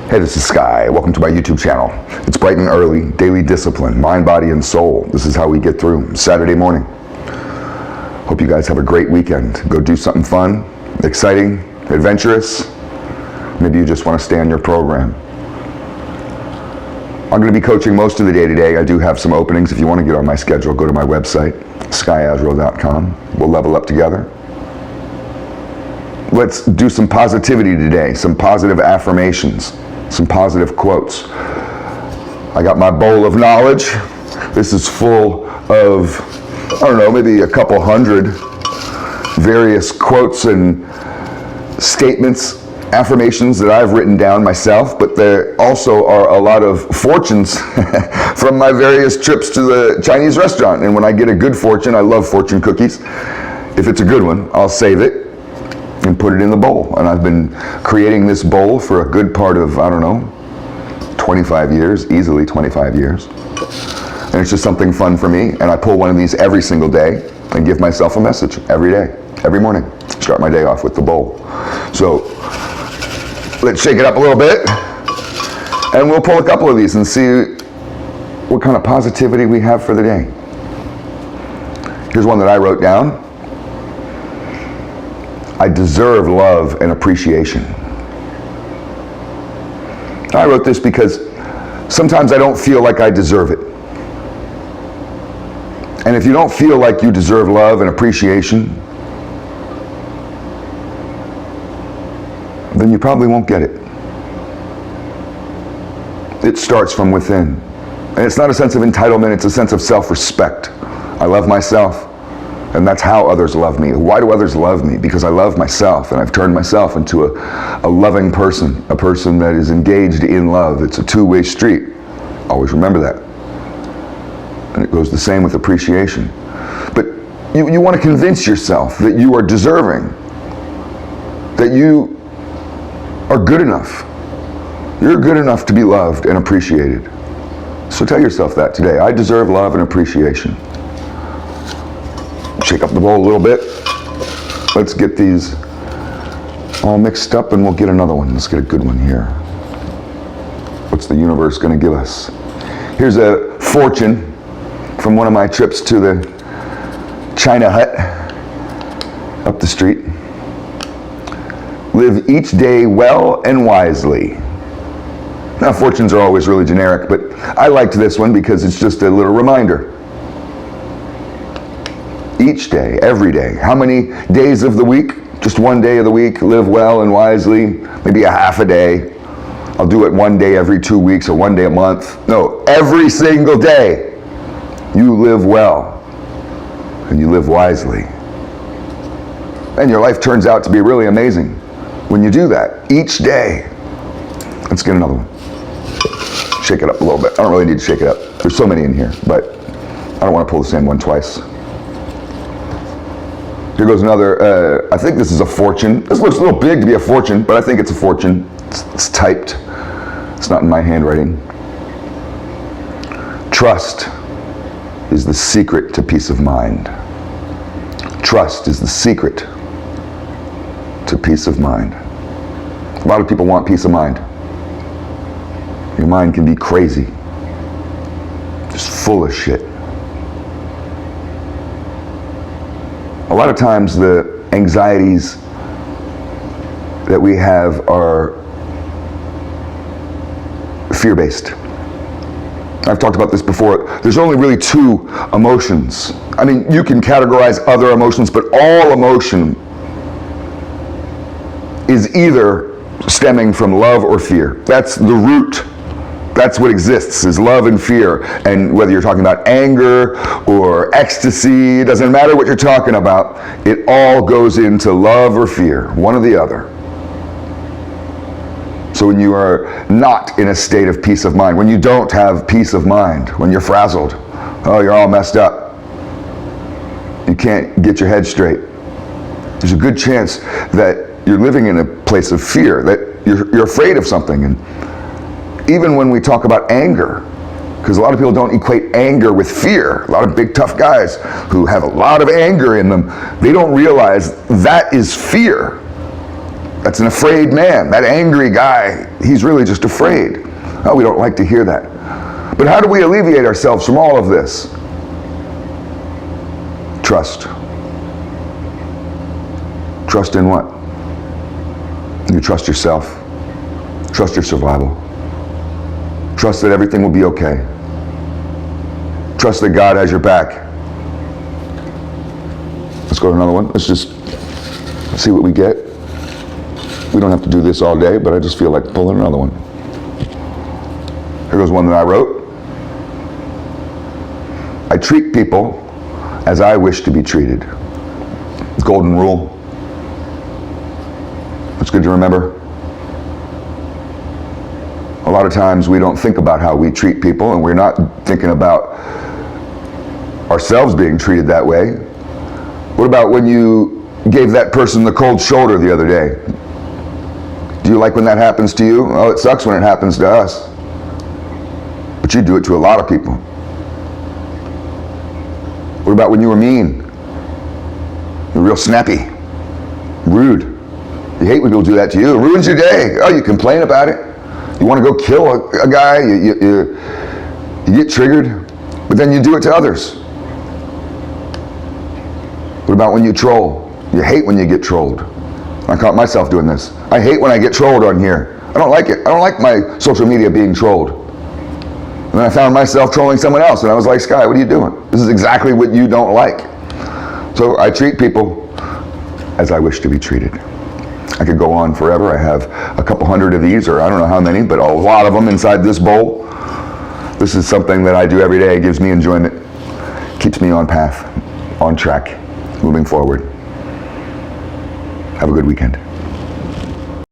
Hey, this is Sky. Welcome to my YouTube channel. It's bright and early, daily discipline, mind, body, and soul. This is how we get through Saturday morning. Hope you guys have a great weekend. Go do something fun, exciting, adventurous. Maybe you just want to stay on your program. I'm going to be coaching most of the day today. I do have some openings. If you want to get on my schedule, go to my website, skyazro.com. We'll level up together. Let's do some positivity today, some positive affirmations, some positive quotes. I got my bowl of knowledge. This is full of, I don't know, maybe a couple hundred various quotes and statements, affirmations that I've written down myself, but there also are a lot of fortunes from my various trips to the Chinese restaurant. And when I get a good fortune, I love fortune cookies. If it's a good one, I'll save it and put it in the bowl. And I've been creating this bowl for a good part of, I don't know, 25 years, easily 25 years. And it's just something fun for me. And I pull one of these every single day and give myself a message every day, every morning. Start my day off with the bowl. So let's shake it up a little bit. And we'll pull a couple of these and see what kind of positivity we have for the day. Here's one that I wrote down. I deserve love and appreciation. I wrote this because sometimes I don't feel like I deserve it. And if you don't feel like you deserve love and appreciation, then you probably won't get it. It starts from within. And it's not a sense of entitlement, it's a sense of self-respect. I love myself. And that's how others love me. Why do others love me? Because I love myself, and I've turned myself into a loving person, a person that is engaged in love. It's a two-way street. Always remember that. And it goes the same with appreciation. But you want to convince yourself that you are deserving, that you are good enough. You're good enough to be loved and appreciated. So tell yourself that today. I deserve love and appreciation. Shake up the bowl a little bit. Let's get these all mixed up and we'll get another one. Let's get a good one here. What's the universe going to give us? Here's a fortune from one of my trips to the China Hut up the street. Live each day well and wisely. Now, fortunes are always really generic, but I liked this one because it's just a little reminder. Each day, every day. How many days of the week? Just one day of the week. Live well and wisely. Maybe a half a day. I'll do it one day every 2 weeks or one day a month. No, every single day. You live well and you live wisely. And your life turns out to be really amazing when you do that. Each day. Let's get another one. Shake it up a little bit. I don't really need to shake it up. There's so many in here, but I don't want to pull the same one twice. Here goes another, I think this is a fortune. This looks a little big to be a fortune, but I think it's a fortune. It's typed. It's not in my handwriting. Trust is the secret to peace of mind. Trust is the secret to peace of mind. A lot of people want peace of mind. Your mind can be crazy. Just full of shit. A lot of times the anxieties that we have are fear-based. I've talked about this before. There's only really two emotions. I mean, you can categorize other emotions, but all emotion is either stemming from love or fear. That's the root. That's what exists, is love and fear. And whether you're talking about anger or ecstasy, it doesn't matter what you're talking about, it all goes into love or fear, one or the other. So when you are not in a state of peace of mind, when you don't have peace of mind, when you're frazzled, oh, you're all messed up, you can't get your head straight, there's a good chance that you're living in a place of fear, that you're afraid of something. And even when we talk about anger, because a lot of people don't equate anger with fear. A lot of big tough guys who have a lot of anger in them, they don't realize that is fear. That's an afraid man. That angry guy, he's really just afraid. Oh, we don't like to hear that. But how do we alleviate ourselves from all of this? Trust. Trust in what? You trust yourself. Trust your survival. Trust that everything will be okay. Trust that God has your back. Let's go to another one. Let's just see what we get. We don't have to do this all day, but I just feel like pulling another one. Here goes one that I wrote. I treat people as I wish to be treated. Golden rule. It's good to remember. A lot of times we don't think about how we treat people, and we're not thinking about ourselves being treated that way. What about when you gave that person the cold shoulder the other day? Do you like when that happens to you? Oh, it sucks when it happens to us. But you do it to a lot of people. What about when you were mean? You're real snappy, rude. You hate when people do that to you. It ruins your day. Oh, you complain about it. You want to go kill a guy. You get triggered, but then you do it to others. What about when you troll? You hate when you get trolled. I caught myself doing this. I hate when I get trolled on here. I don't like it. I don't like my social media being trolled. And then I found myself trolling someone else, and I was like, Sky, what are you doing? This is exactly what you don't like. So I treat people as I wish to be treated. I could go on forever. I have a couple hundred of these, or I don't know how many, but a lot of them inside this bowl. This is something that I do every day. It gives me enjoyment, keeps me on path, on track, moving forward. Have a good weekend.